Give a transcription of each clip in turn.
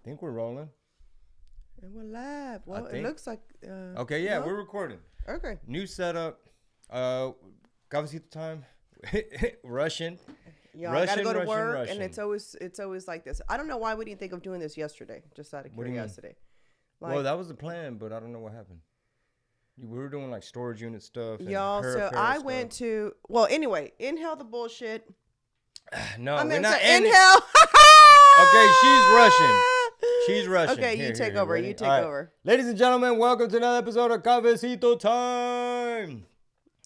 Think we're rolling. And we're live. Well, it looks like. Okay, yeah, we're recording. Okay. New setup. Cafecito Time. Russian. Yeah, I gotta go to work, and it's always like this. I don't know why we didn't think of doing this yesterday. Just out of curiosity. Well, that was the plan, but I don't know what happened. We were doing like storage unit stuff. Y'all, so I went to. Well, anyway, inhale the bullshit. No, I we're meant not. to inhale. Okay, she's Russian. She's Russian. Okay, you take over. Ready? You take over. Ladies and gentlemen, welcome to another episode of Cafecito Time.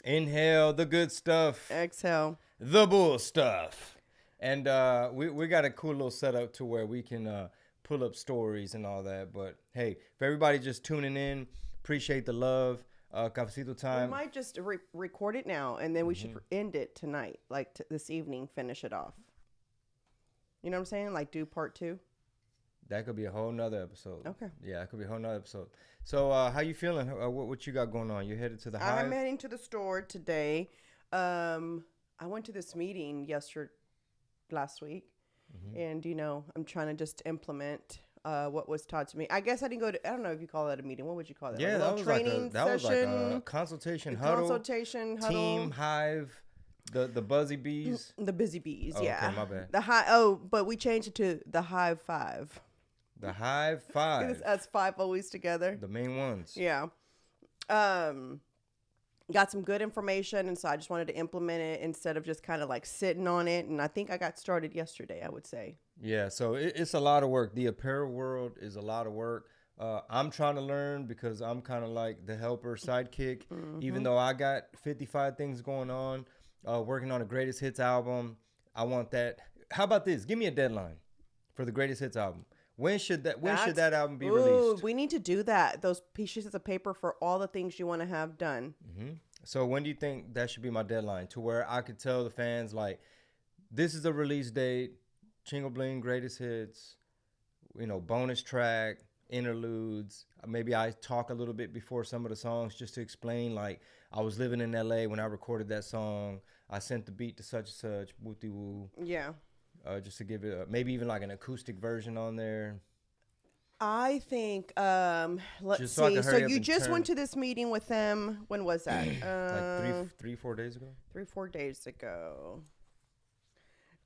Inhale the good stuff. Exhale the bull stuff. And we got a cool little setup to where we can pull up stories and all that. But hey, for everybody just tuning in, appreciate the love. Cafecito Time. We might just record it now, and then we should end it tonight, like this evening, finish it off. You know what I'm saying? Like do part 2. That could be a whole nother episode. Okay. Yeah, it could be a whole nother episode. So how you feeling? What you got going on? You headed to the Hive? I'm heading to the store today. I went to this meeting last week, and I'm trying to just implement what was taught to me. I guess I didn't go to. I don't know if you call that a meeting. What would you call that? Yeah, like that was like a consultation huddle. Consultation huddle. Team Hive. The buzzy bees. The busy bees. Oh, yeah. Okay, my bad. The Hive. Oh, but we changed it to the Hive 5. The Hive 5. It's us 5 always together. The main ones. Yeah. Got some good information, and so I just wanted to implement it instead of just kind of like sitting on it. And I think I got started yesterday, I would say. Yeah, so it's a lot of work. The apparel world is a lot of work. I'm trying to learn because I'm kind of like the helper sidekick, even though I got 55 things going on, working on a greatest hits album. I want that. How about this? Give me a deadline for the greatest hits album. When should that album be released? We need to do that. Those pieces of paper for all the things you want to have done. So when do you think that should be my deadline, to where I could tell the fans, like, this is the release date, Chingo Bling greatest hits, bonus track, interludes. Maybe I talk a little bit before some of the songs just to explain, like, I was living in LA when I recorded that song. I sent the beat to such and such, wooty woo. Yeah. Just to give it maybe even like an acoustic version on there. I think, let's see. So you just went to this meeting with them. When was that? Like 4 days ago? 4 days ago.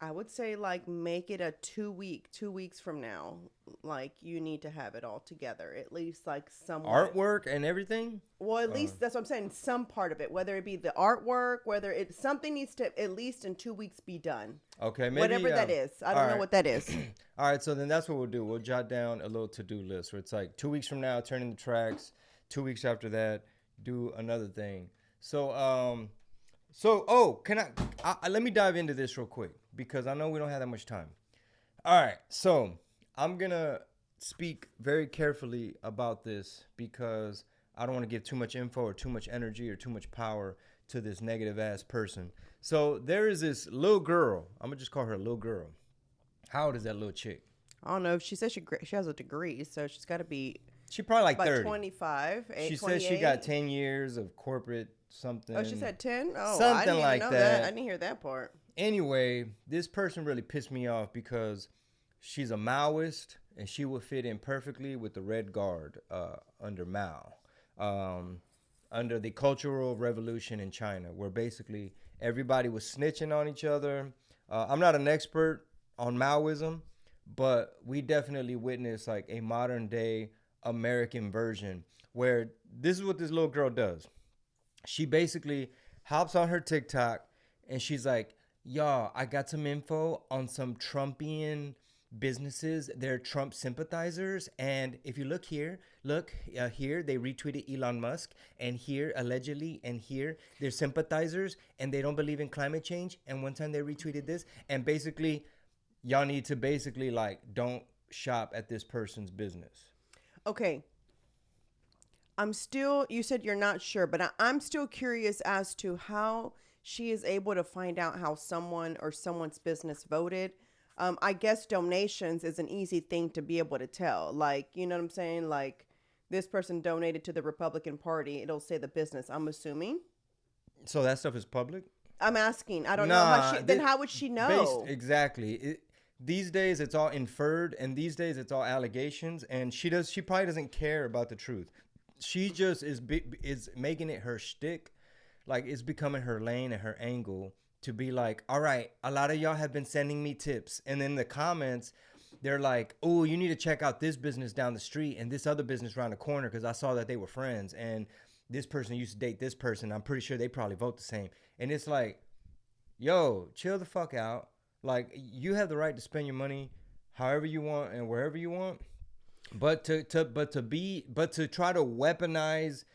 I would say like make it a 2 weeks from now. Like you need to have it all together. At least like some artwork and everything. Well, at least that's what I'm saying. Some part of it, whether it be the artwork, whether it's something needs to at least in 2 weeks be done. Okay, maybe whatever that is. I don't know what that is. All right, so then that's what we'll do. We'll jot down a little to-do list where it's like 2 weeks from now, turn in the tracks. 2 weeks after that, do another thing. So, can I let me dive into this real quick because I know we don't have that much time. All right, so I'm going to speak very carefully about this because I don't want to give too much info or too much energy or too much power to this negative ass person. So there is this little girl. I'm going to just call her a little girl. How old is that little chick? I don't know. She says she has a degree, so she's got to be. She probably like 30. 25. She 28. says she got 10 years of corporate something. Oh, she said 10? Oh, something I didn't like even know that. I didn't hear that part. Anyway, this person really pissed me off because she's a Maoist and she would fit in perfectly with the Red Guard under Mao, under the Cultural Revolution in China, where basically everybody was snitching on each other. I'm not an expert on Maoism, but we definitely witnessed like a modern day American version where this is what this little girl does. She basically hops on her TikTok and she's like, y'all, I got some info on some Trumpian businesses. They're Trump sympathizers. And if you look here, here, they retweeted Elon Musk. And here, allegedly, and here, they're sympathizers. And they don't believe in climate change. And one time they retweeted this. And basically, y'all need to basically, like, don't shop at this person's business. Okay. You said you're not sure, but I'm still curious as to how she is able to find out how someone or someone's business voted. I guess donations is an easy thing to be able to tell. Like, you know what I'm saying? Like, this person donated to the Republican Party. It'll say the business, I'm assuming. So that stuff is public? I'm asking. I don't know. Then how would she know? Exactly. these days it's all inferred, and these days it's all allegations, and she probably doesn't care about the truth. She just is making it her shtick, like it's becoming her lane and her angle to be like, all right, a lot of y'all have been sending me tips, and then the comments, they're like, oh, you need to check out this business down the street and this other business around the corner because I saw that they were friends, and this person used to date this person. I'm pretty sure they probably vote the same. And it's like, yo, chill the fuck out. Like, you have the right to spend your money however you want and wherever you want, but to try to weaponize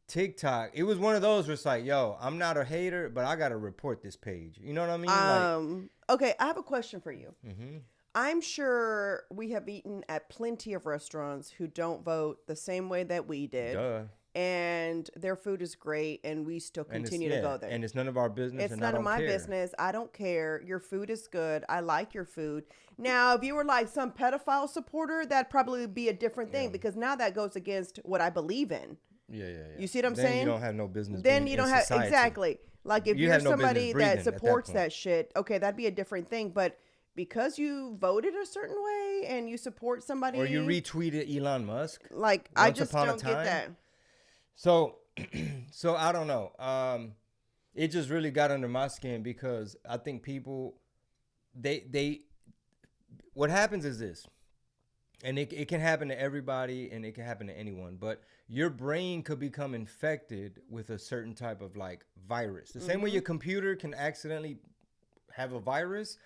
TikTok, it was one of those where it's like, yo, I'm not a hater, but I gotta report this page. You know what I mean? Okay, I have a question for you. Mm-hmm. I'm sure we have eaten at plenty of restaurants who don't vote the same way that we did. Duh. And their food is great, and we still continue to go there. And it's none of our business. It's and none of my business. I don't care. Your food is good. I like your food. Now, if you were like some pedophile supporter, that'd probably be a different thing because now that goes against what I believe in. Yeah. You see what I'm then saying? You don't have no business. Then you don't have society. Exactly. Like if you're somebody that supports that shit, okay, that'd be a different thing. But because you voted a certain way and you support somebody, or you retweeted Elon Musk, like I just don't get that. So I don't know. It just really got under my skin because I think people, they what happens is this, and it can happen to everybody and it can happen to anyone, but your brain could become infected with a certain type of like virus. The same way your computer can accidentally have a virus.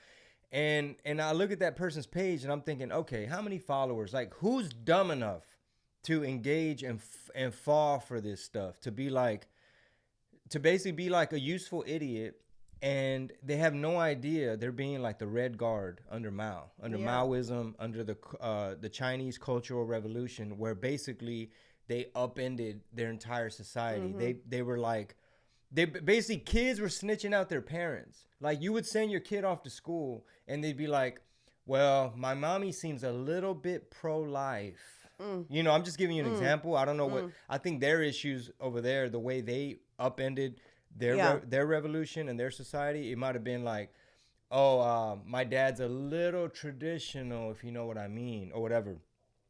And I look at that person's page and I'm thinking, okay, how many followers? Like, who's dumb enough to engage and fall for this stuff, to basically be like a useful idiot, and they have no idea they're being like the Red Guard under Mao, Maoism, under the Chinese Cultural Revolution, where basically they upended their entire society. They were like, basically kids were snitching out their parents. Like, you would send your kid off to school and they'd be like, well, my mommy seems a little bit pro-life. You know, I'm just giving you an example. I don't know what, I think their issues over there, the way they upended their revolution and their society, it might have been like, oh, my dad's a little traditional, if you know what I mean, or whatever.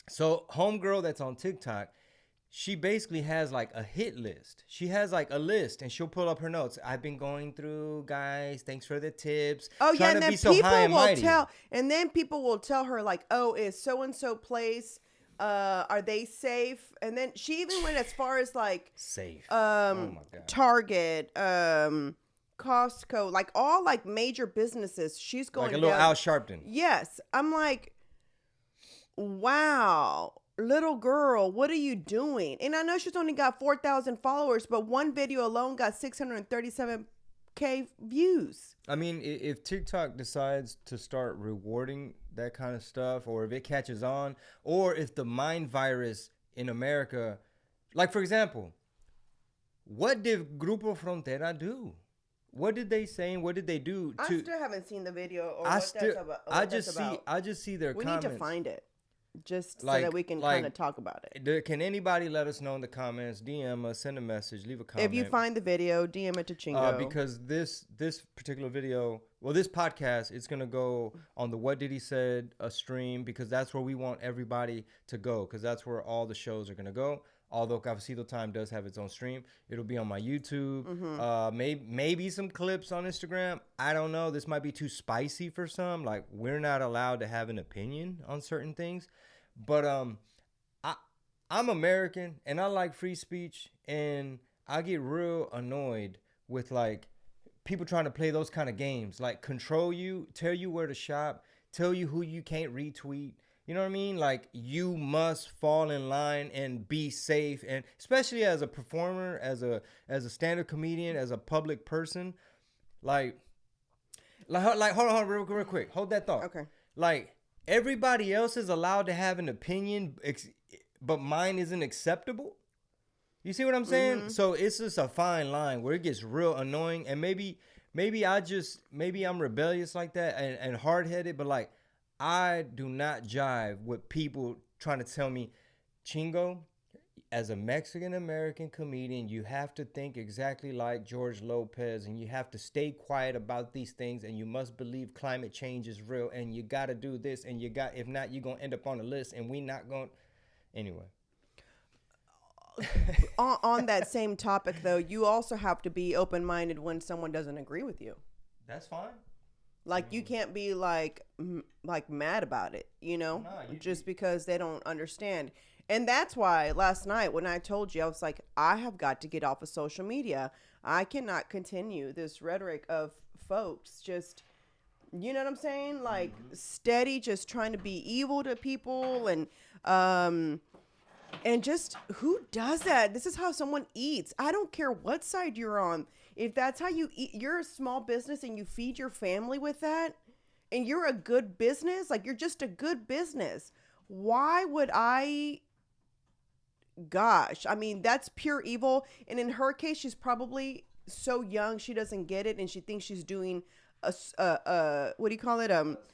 So homegirl that's on TikTok, she basically has like a hit list. She has like a list and she'll pull up her notes. I've been going through, guys, thanks for the tips. Oh yeah, and then people will tell her like, oh, is so-and-so place, are they safe? And then she even went as far as like safe. Oh my God. Target, Costco, like all like major businesses. She's going like a little down. Al Sharpton. Yes. I'm like, wow. Little girl, what are you doing? And I know she's only got 4,000 followers, but one video alone got 637K views. I mean, if TikTok decides to start rewarding that kind of stuff, or if it catches on, or if the mind virus in America, like for example, what did Grupo Frontera do? What did they say and what did they do? I still haven't seen the video or I just see their comments. We need to find it. Just so that we can kind of talk about it. Can anybody let us know in the comments? DM us, send a message, leave a comment. If you find the video, DM it to Chingo. Because this particular video, well, this podcast, it's going to go on the What Did He Said stream, because that's where we want everybody to go, because that's where all the shows are going to go. Although Cafecito Time does have its own stream. It'll be on my YouTube. Maybe some clips on Instagram. I don't know. This might be too spicy for some. Like, we're not allowed to have an opinion on certain things. But I'm American and I like free speech, and I get real annoyed with like people trying to play those kind of games, like control you, tell you where to shop, tell you who you can't retweet. You know what I mean? Like, you must fall in line and be safe, and especially as a performer, as a stand-up comedian, as a public person, like hold on real quick. Hold that thought. Okay. Like, everybody else is allowed to have an opinion, but mine isn't acceptable. You see what I'm saying? So it's just a fine line where it gets real annoying, and maybe I'm rebellious like that and hard-headed, but like, I do not jive with people trying to tell me, Chingo, as a Mexican American comedian, you have to think exactly like George Lopez, and you have to stay quiet about these things, and you must believe climate change is real, and you got to do this, and if not, you're going to end up on a list, and we not going anyway. On that same topic, though, you also have to be open-minded when someone doesn't agree with you. That's fine. Like, you can't be like mad about it, No, just because they don't understand. And that's why last night when I told you, I was like, I have got to get off of social media. I cannot continue this rhetoric of folks just, you know what I'm saying? Like, steady, just trying to be evil to people, and just, who does that? This is how someone eats. I don't care what side you're on. If that's how you eat, you're a small business and you feed your family with that, and you're a good business, like, you're just a good business. Why would I? Gosh, I mean, that's pure evil. And in her case, she's probably so young, she doesn't get it, and she thinks she's doing what do you call it?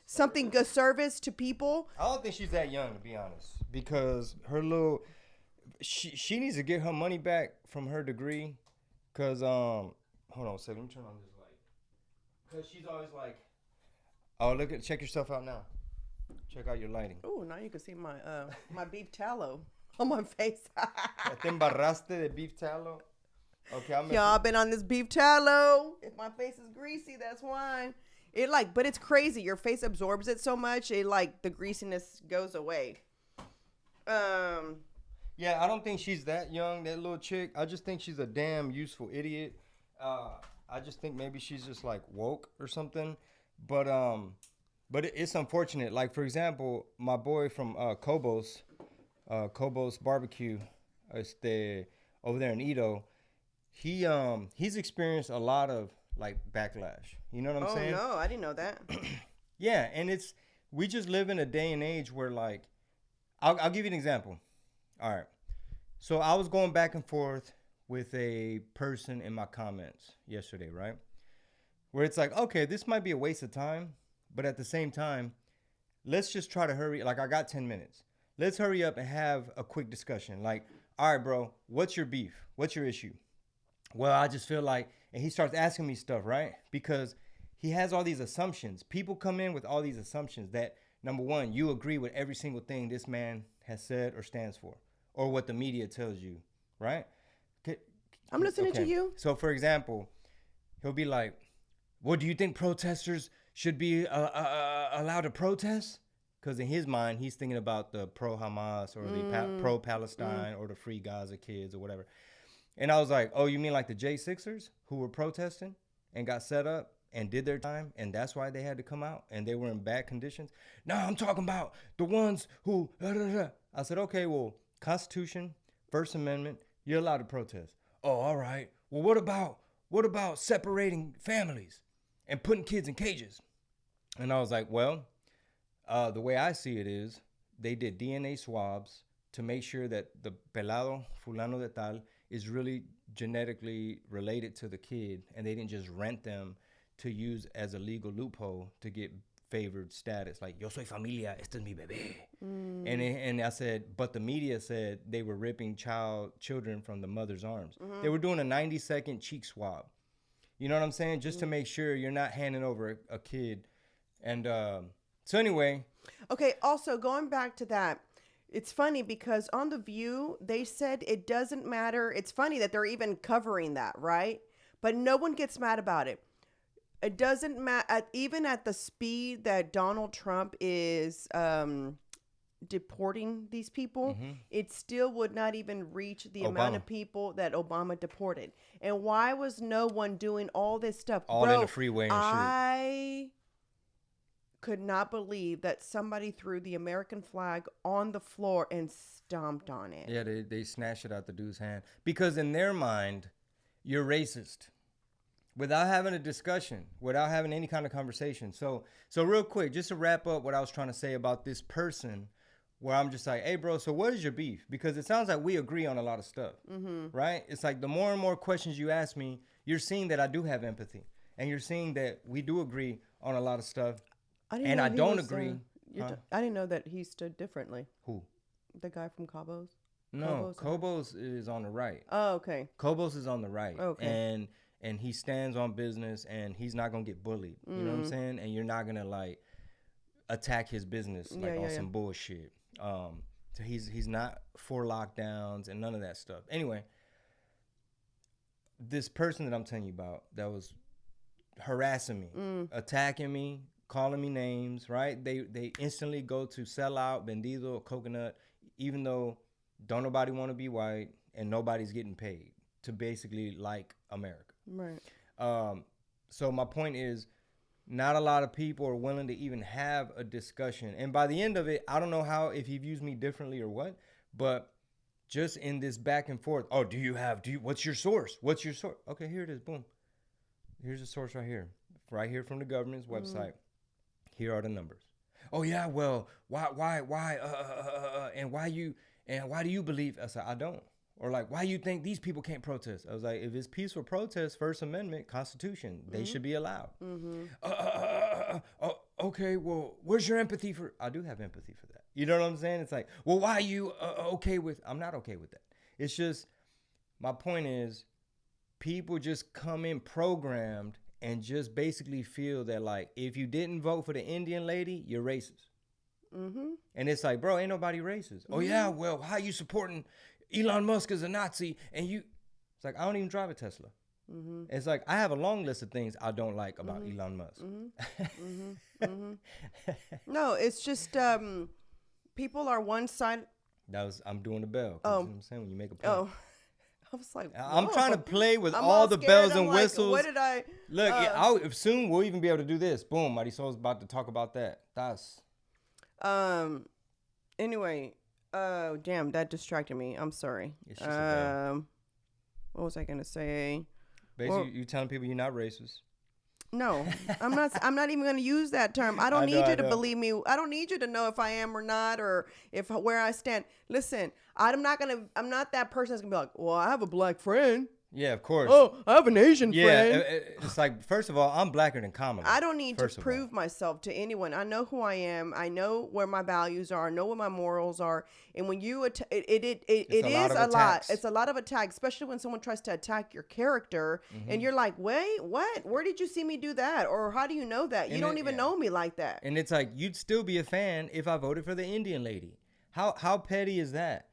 Something good service to people. I don't think she's that young, to be honest, because she needs to get her money back from her degree, cause hold on a second, let me turn on this light, cause she's always like, oh, check yourself out now, check out your lighting. Oh, now you can see my my beef tallow on my face. Te embarraste de beef tallow. Okay, Y'all been on this beef tallow. If my face is greasy, that's why. But it's crazy. Your face absorbs it so much, the greasiness goes away. Yeah, I don't think she's that young, that little chick. I just think she's a damn useful idiot. I just think maybe she's just like woke or something. But it's unfortunate. Like, for example, my boy from Cobos Barbecue, over there in Edo. He's experienced a lot of like backlash. You know what I'm saying? Oh no, I didn't know that. Yeah, and we just live in a day and age where, like, I'll give you an example. All right. So I was going back and forth with a person in my comments yesterday, right? Where it's like, okay, this might be a waste of time, but at the same time, let's just try to hurry. Like, I got 10 minutes. Let's hurry up and have a quick discussion. Like, all right, bro, what's your beef? What's your issue? Well, I just feel like, and he starts asking me stuff, right? Because he has all these assumptions. People come in with all these assumptions that, number one, you agree with every single thing this man has said or stands for, or what the media tells you, right? I'm listening to you. So, for example, he'll be like, well, do you think protesters should be allowed to protest? Because in his mind, he's thinking about the pro-Hamas or the pro-Palestine or the free Gaza kids or whatever. And I was like, oh, you mean like the J6ers who were protesting and got set up and did their time, and that's why they had to come out and they were in bad conditions? No, I'm talking about the ones who... I said, okay, well, Constitution, First Amendment, you're allowed to protest. Oh, all right. Well, what about separating families and putting kids in cages? And I was like, well, the way I see it is they did DNA swabs to make sure that the pelado fulano de tal is really genetically related to the kid, and they didn't just rent them to use as a legal loophole to get favored status. Like, yo soy familia, este es mi bebé. And I said, but the media said they were ripping children from the mother's arms. They were doing a 90-second cheek swab. You know what I'm saying? Just to make sure you're not handing over a kid. And so anyway. Okay, also going back to that, it's funny because on The View, they said it doesn't matter. It's funny that they're even covering that, right? But no one gets mad about it. It doesn't matter. Even at the speed that Donald Trump is deporting these people, it still would not even reach the amount of people that Obama deported. And why was no one doing all this stuff? All in the freeway and shit. I could not believe that somebody threw the American flag on the floor and stomped on it. Yeah, they snatched it out the dude's hand. Because in their mind, you're racist. Without having a discussion, without having any kind of conversation. So real quick, just to wrap up what I was trying to say about this person, where I'm just like, hey, bro, so what is your beef? Because it sounds like we agree on a lot of stuff, right? It's like the more and more questions you ask me, you're seeing that I do have empathy. And you're seeing that we do agree on a lot of stuff. I don't agree. I didn't know that he stood differently. Who? The guy from Cabos. No, Kobos is on the right. Oh, okay. Kobos is on the right. Okay. And he stands on business, and he's not gonna get bullied. You know what I'm saying? And you're not gonna like attack his business like on some bullshit. So he's not for lockdowns and none of that stuff. Anyway, this person that I'm telling you about that was harassing me, attacking me, calling me names, right? They instantly go to sell out, vendido, coconut, even though don't nobody want to be white and nobody's getting paid to basically like America. Right. So my point is, not a lot of people are willing to even have a discussion. And by the end of it, I don't know if he views me differently or what, but just in this back and forth, what's your source? What's your source? Okay, here it is. Boom. Here's the source right here. Right here from the government's website. Here are the numbers. Oh yeah, well, why, and why do you believe? I said, I don't. Or like, why you think these people can't protest? I was like, if it's peaceful protest, First Amendment, Constitution, they should be allowed. Okay, well, where's your empathy for? I do have empathy for that. You know what I'm saying? It's like, well, why are you okay with? I'm not okay with that. It's just, my point is, people just come in programmed and just basically feel that like, if you didn't vote for the Indian lady, you're racist. And it's like, bro, ain't nobody racist. Oh yeah, well, how you supporting Elon Musk is a Nazi, and you, it's like, I don't even drive a Tesla. It's like, I have a long list of things I don't like about Elon Musk. No, it's just people are one side. I'm doing the bell. You know what I'm saying? When you make a point. Oh, I was like, I'm trying to play with I'm all the scared. bells I'm and like, whistles. what did I? Look, soon we'll even be able to do this. Boom, Marisol's about to talk about that. That's. Anyway, damn, that distracted me. I'm sorry. It's just a what was I gonna say? Basically, you telling people you're not racist. No, I'm not. I'm not even going to use that term. I don't need you to believe me. I don't need you to know if I am or not, or where I stand. Listen, I'm not that person that's gonna be like, well, I have a black friend. Yeah, of course. Oh, I have an Asian friend. Yeah, it's like, first of all, I'm blacker than Kamala. I don't need to prove myself to anyone. I know who I am. I know where my values are. I know what my morals are. And when you it is a lot. It's a lot of attacks, especially when someone tries to attack your character, and you're like, wait, what? Where did you see me do that? Or how do you know that? You don't even know me like that. And it's like, you'd still be a fan if I voted for the Indian lady. How petty is that?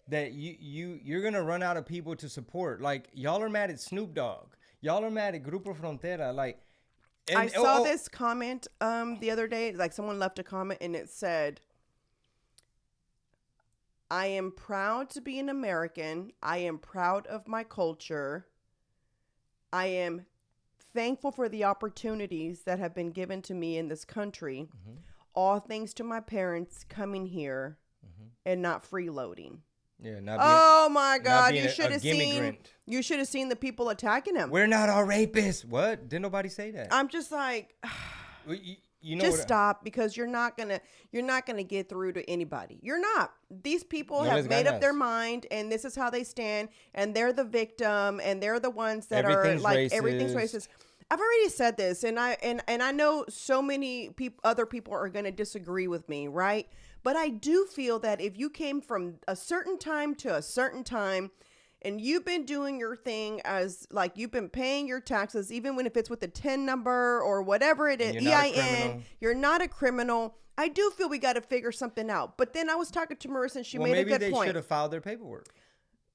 That you're gonna run out of people to support. Like, y'all are mad at Snoop Dogg. Y'all are mad at Grupo Frontera. Like, I saw this comment the other day. Like, someone left a comment and it said, "I am proud to be an American. I am proud of my culture. I am thankful for the opportunities that have been given to me in this country. All thanks to my parents coming here and not freeloading." Yeah, my God! You should have seen. You should have seen the people attacking him. We're not all rapists. What? Didn't nobody say that? I'm just like, you know, just stop, because you're not gonna get through to anybody. You're not. These people have made up their mind, and this is how they stand, and they're the victim, and they're the ones that are like, everything's racist. I've already said this, and I know so many other people are going to disagree with me, right? But I do feel that if you came from a certain time to a certain time, and you've been doing your thing as, like, you've been paying your taxes, even when if it's with the TIN number or whatever it is, EIN, you're not a criminal. I do feel we got to figure something out. But then I was talking to Marissa, and she made a good point. Maybe they should have filed their paperwork.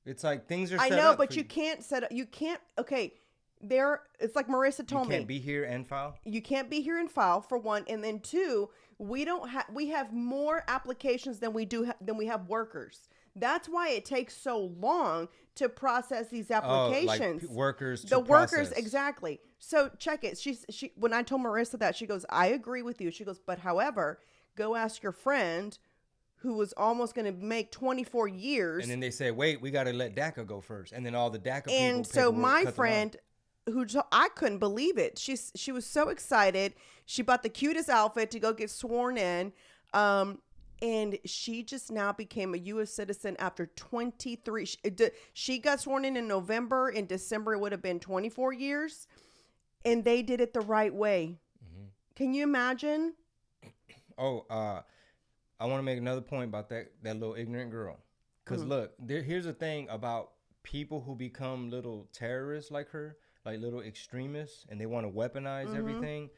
It's like, things are set up. I know, but you can't set up. You can't. Okay. It's like Marissa told me. You can't be here and file? You can't be here and file, for one. And then two, we have more applications than we have workers. That's why it takes so long to process these applications. Like workers to the process. Workers, exactly. So check it. She when I told Marissa that, she goes, I agree with you. She goes, but however, go ask your friend who was almost going to make 24 years. And then they say, wait, we got to let DACA go first. And then all the DACA people. And so my friend, I couldn't believe it. She was so excited. She bought the cutest outfit to go get sworn in. And she just now became a U.S. citizen after 23. She got sworn in November. In December, it would have been 24 years. And they did it the right way. Can you imagine? I want to make another point about that little ignorant girl. Because look, here's the thing about people who become little terrorists like her, like little extremists, and they want to weaponize everything.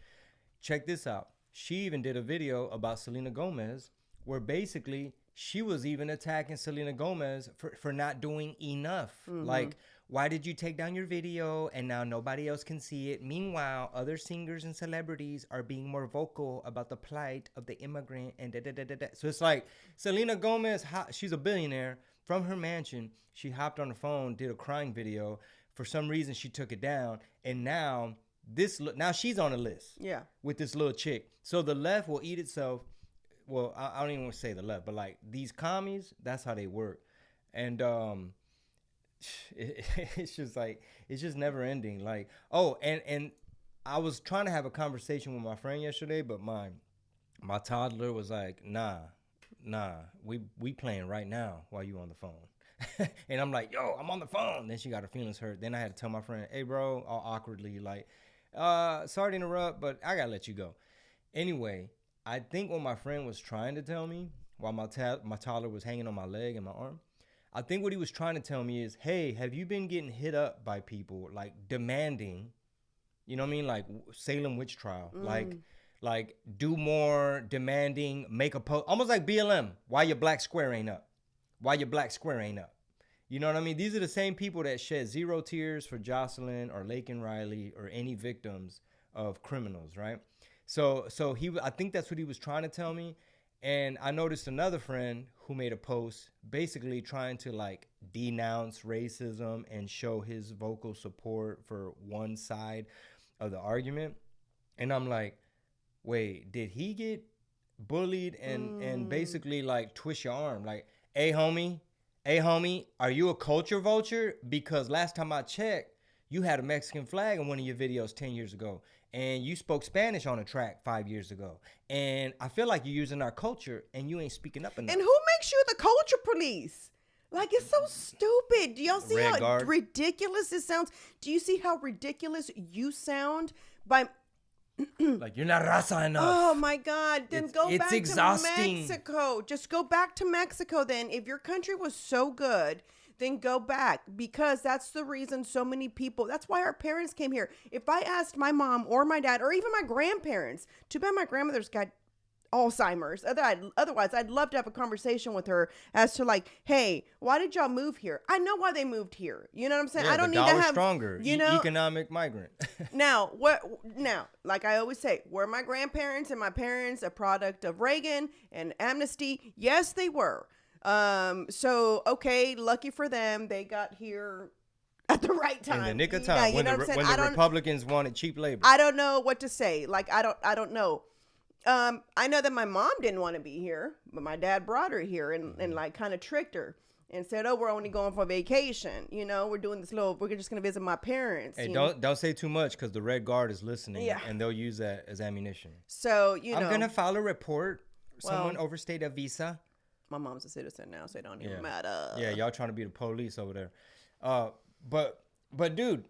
Check this out. She even did a video about Selena Gomez where basically she was even attacking Selena Gomez for not doing enough. Like, why did you take down your video and now nobody else can see it? Meanwhile, other singers and celebrities are being more vocal about the plight of the immigrant and da da da da da. So it's like Selena Gomez, she's a billionaire. From her mansion, she hopped on the phone, did a crying video. For some reason, she took it down. And now she's on a list. Yeah. With this little chick. So the left will eat itself. Well, I don't even want to say the left, but like these commies, that's how they work. And it's just like, it's just never ending. Like, oh, and I was trying to have a conversation with my friend yesterday, but my toddler was like, nah, we playing right now while you on the phone. And I'm like, yo, I'm on the phone. Then she got her feelings hurt. Then I had to tell my friend, hey bro, all awkwardly, like, sorry to interrupt, but I gotta let you go. Anyway, I think what my friend was trying to tell me while my toddler was hanging on my leg and my arm, I think what he was trying to tell me is, hey, have you been getting hit up by people like demanding, you know what I mean? Like Salem witch trial, like do more, demanding, make a post, almost like BLM. Why your black square ain't up? Why your black square ain't up? You know what I mean? These are the same people that shed 0 tears for Jocelyn or Laken Riley or any victims of criminals, right? So I think that's what he was trying to tell me. And I noticed another friend who made a post basically trying to like denounce racism and show his vocal support for one side of the argument. And I'm like, wait, did he get bullied and basically like twist your arm? Like, hey homie, are you a culture vulture? Because last time I checked, you had a Mexican flag in one of your videos 10 years ago. And you spoke Spanish on a track 5 years ago. And I feel like you're using our culture and you ain't speaking up enough. And who makes you the culture police? Like, it's so stupid. Do y'all see how ridiculous it sounds? Do you see how ridiculous you sound by... Like, you're not raza enough. Oh, my God. Then go back exhausting. to Mexico. Just go back to Mexico then. If your country was so good... then go back, because that's the reason so many people, that's why our parents came here. If I asked my mom or my dad or even my grandparents, too bad my grandmother's got Alzheimer's. Otherwise, I'd love to have a conversation with her as to like, hey, why did y'all move here? I know why they moved here. You know what I'm saying? Yeah, I don't need to have stronger, economic migrant. Now, like I always say, were my grandparents and my parents a product of Reagan and amnesty? Yes, they were. So, okay, lucky for them, they got here at the right time. In the nick of time, when the Republicans wanted cheap labor. I don't know what to say. Like, I don't know. I know that my mom didn't want to be here, but my dad brought her here and like kind of tricked her and said, oh, we're only going for vacation. You know, we're doing this we're just going to visit my parents. Hey, don't say too much, because the Red Guard is listening and they'll use that as ammunition. So, I'm going to file a report. Someone overstayed a visa. My mom's a citizen now, so it don't even matter. Yeah, y'all trying to be the police over there. But dude,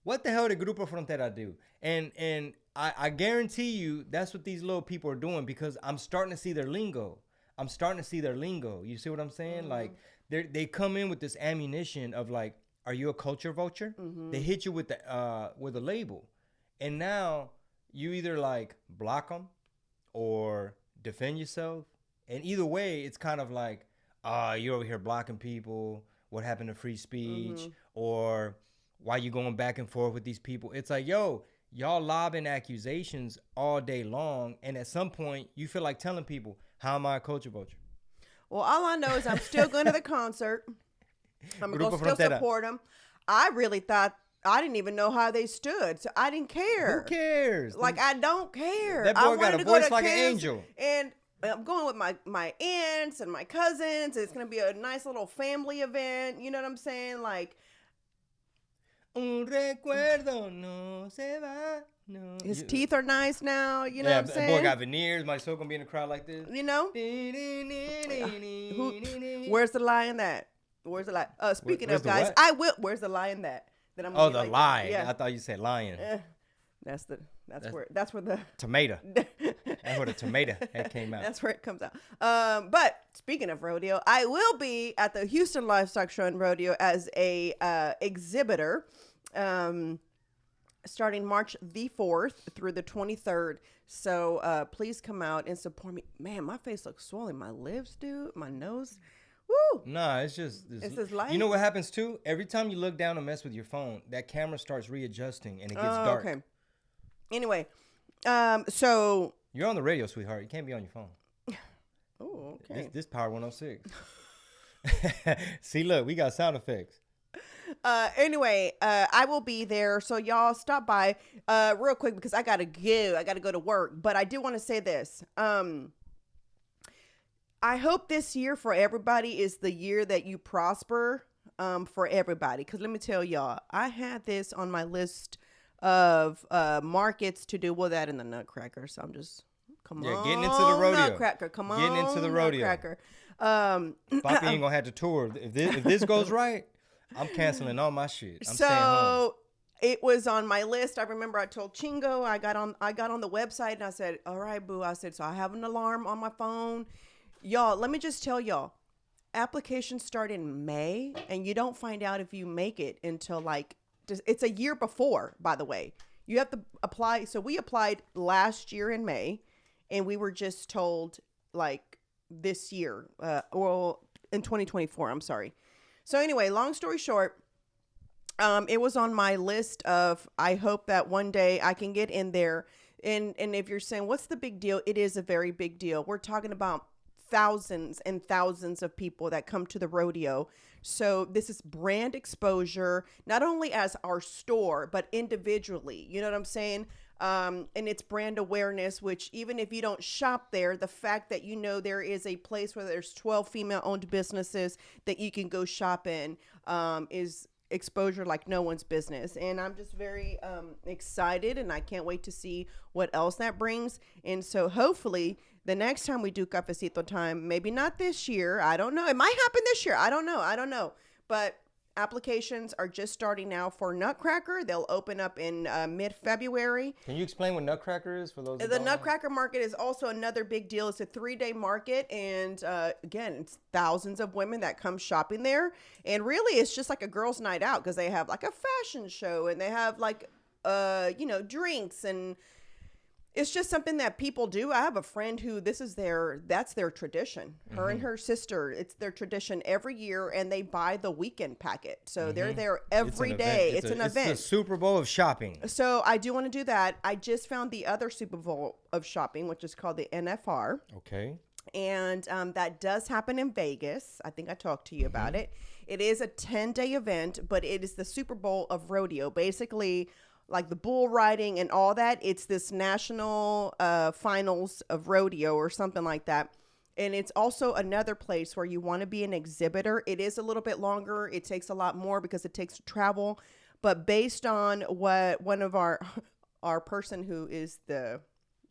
what the hell did Grupo Frontera do? And I guarantee you that's what these little people are doing, because I'm starting to see their lingo. You see what I'm saying? Mm-hmm. Like they come in with this ammunition of like, are you a culture vulture? Mm-hmm. They hit you with a label. And now you either like block them or defend yourself. And either way, it's kind of like, you're over here blocking people. What happened to free speech? Mm-hmm. Or why you going back and forth with these people? It's like, yo, y'all lobbing accusations all day long. And at some point, you feel like telling people, how am I a culture vulture? Well, all I know is I'm still going to the concert. I'm going to still support them. I really thought, I didn't even know how they stood, so I didn't care. Who cares? Like, I don't care. That boy got a voice like an angel. And I'm going with my aunts and my cousins. It's going to be a nice little family event. You know what I'm saying? Like, un recuerdo no se va. No. His teeth are nice now. You know what I'm saying? Boy got veneers. My soul going to be in the crowd like this. You know? Where's the lie in that? Where's the lie? Speaking of, guys, where's the lie in that? That I'm the like, lie. Yeah. I thought you said lion. That's where the tomato. That's where the tomato head came out. That's where it comes out. But speaking of rodeo, I will be at the Houston Livestock Show and Rodeo as a exhibitor. Starting March the 4th through the 23rd. So please come out and support me. Man, my face looks swollen. My lips, dude. My nose. Woo! Nah, it's just It's this light. You know what happens too? Every time you look down and mess with your phone, that camera starts readjusting and it gets dark. Okay. Anyway, so You're on the radio, sweetheart. You can't be on your phone. oh, okay. This Power 106. See, look, we got sound effects. Anyway, I will be there. So y'all stop by real quick because I gotta go. I gotta go to work. But I do want to say this. I hope this year for everybody is the year that you prosper for everybody. Because let me tell y'all, I had this on my list of markets to do with that in the Nutcracker. So I'm just on, getting into the rodeo. Nutcracker. Come on, Getting into the rodeo. Nutcracker. Poppy ain't gonna have to tour. If this goes right, I'm canceling all my shit. I'm staying home. So it was on my list. I remember I told Chingo, I got on the website and I said, all right, boo. I said, so I have an alarm on my phone. Y'all, let me just tell y'all, applications start in May and you don't find out if you make it until it's a year before, by the way. You have to apply. So we applied last year in May and we were just told this year, in 2024, I'm sorry. So anyway, long story short, it was on my list of, I hope that one day I can get in there. And if you're saying, what's the big deal? It is a very big deal. We're talking about thousands and thousands of people that come to the rodeo. So this is brand exposure, not only as our store, but individually. You know what I'm saying? And it's brand awareness, which even if you don't shop there, the fact that there is a place where there's 12 female-owned businesses that you can go shop in is exposure like no one's business. And I'm just very excited, and I can't wait to see what else that brings. And so hopefully the next time we do Cafecito Time, maybe not this year, I don't know. It might happen this year. I don't know. But applications are just starting now for Nutcracker. They'll open up in mid-February. Can you explain what Nutcracker is for those? The Nutcracker market is also another big deal. It's a 3-day market. And again, it's thousands of women that come shopping there. And really, it's just like a girls' night out because they have a fashion show and they have drinks, and it's just something that people do. I have a friend who that's their tradition. Her and her sister, it's their tradition every year, and they buy the weekend packet. So they're there every day. It's an event. It's the Super Bowl of shopping. So I do want to do that. I just found the other Super Bowl of shopping, which is called the NFR. Okay. And that does happen in Vegas. I think I talked to you about it. It is a 10-day event, but it is the Super Bowl of rodeo. Basically, like the bull riding and all that, it's this national finals of rodeo or something like that. And it's also another place where you want to be an exhibitor. It is a little bit longer. It takes a lot more because it takes travel. But based on what one of our person who is the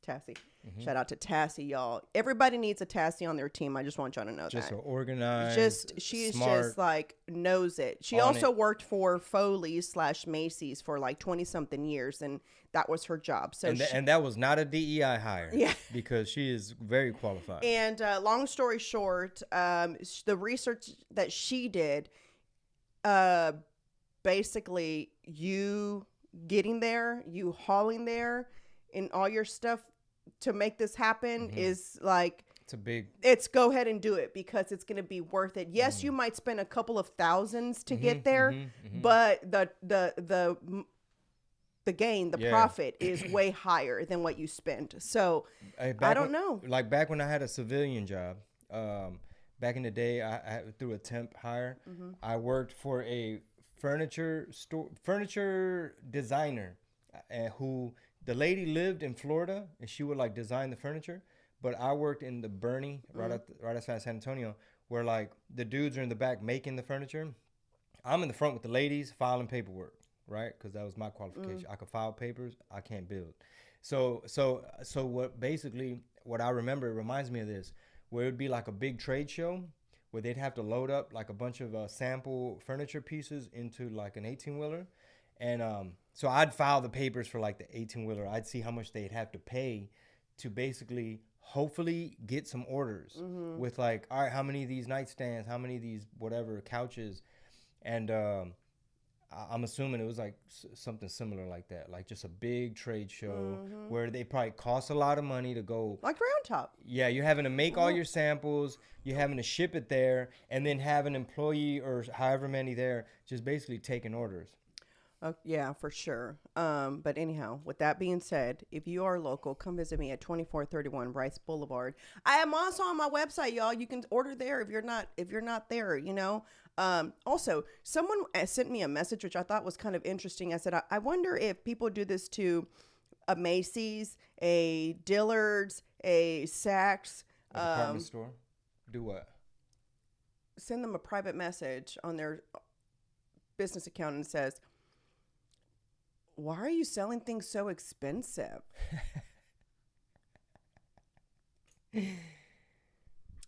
Tassie, shout out to Tassie, y'all. Everybody needs a Tassie on their team. I just want y'all to know that. Just so organized. She's smart, just knows it. She also worked for Foley's / Macy's for 20-something years, and that was her job. So and that was not a DEI hire. Yeah. Because she is very qualified. And long story short, the research that she did, basically you getting there, you hauling there, and all your stuff to make this happen is it's go ahead and do it because it's going to be worth it. Yes, you might spend a couple of thousands to get there, but the gain, the profit is way higher than what you spend. So I don't know. Like back when I had a civilian job, back in the day, I through a temp hire, I worked for a furniture designer who. The lady lived in Florida, and she would design the furniture. But I worked in the Bernie, right outside San Antonio, where the dudes are in the back making the furniture. I'm in the front with the ladies filing paperwork, right? Because that was my qualification. I could file papers. I can't build. So what I remember, it reminds me of this, where it would be like a big trade show where they'd have to load up a bunch of sample furniture pieces into an 18-wheeler. And so I'd file the papers for the 18-wheeler. I'd see how much they'd have to pay to basically hopefully get some orders with like, all right, how many of these nightstands, how many of these whatever couches, and I'm assuming it was like something similar like that, like just a big trade show where they probably cost a lot of money to go. Like Round Top. Yeah, you're having to make all your samples, you're having to ship it there, and then have an employee or however many there just basically taking orders. Yeah, for sure. But anyhow, with that being said, if you are local, come visit me at 2431 Bryce Boulevard. I am also on my website, y'all. You can order there if you're not there, you know. Also, someone sent me a message which I thought was kind of interesting. I said, I wonder if people do this to a Macy's, a Dillard's, a Saks, A department store. Do what? send them a private message on their business account and says, why are you selling things so expensive?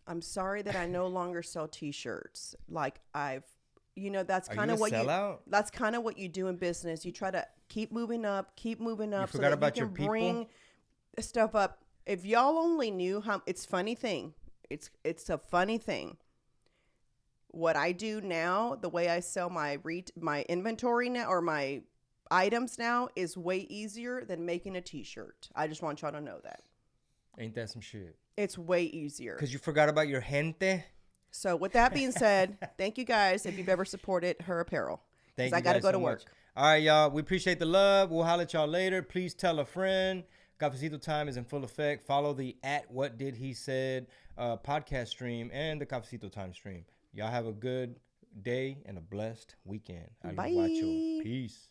I'm sorry that I no longer sell t-shirts. Like that's kind of what that's kind of what you do in business. You try to keep moving up. You So forgot that about you your can people? bring stuff up. If y'all only knew how, it's funny thing. It's a funny thing. What I do now, the way I sell my inventory now, or my items now, is way easier than making a t-shirt. I just want y'all to know that. Ain't that some shit? It's way easier. Because you forgot about your gente? So with that being said, thank you guys if you've ever supported her apparel. Thank you. I got to guys go so to work. much. All right, y'all. We appreciate the love. We'll holler at y'all later. Please tell a friend. Cafecito Time is in full effect. Follow the @WhatDidHeSaid podcast stream and the Cafecito Time stream. Y'all have a good day and a blessed weekend. Bye. Peace.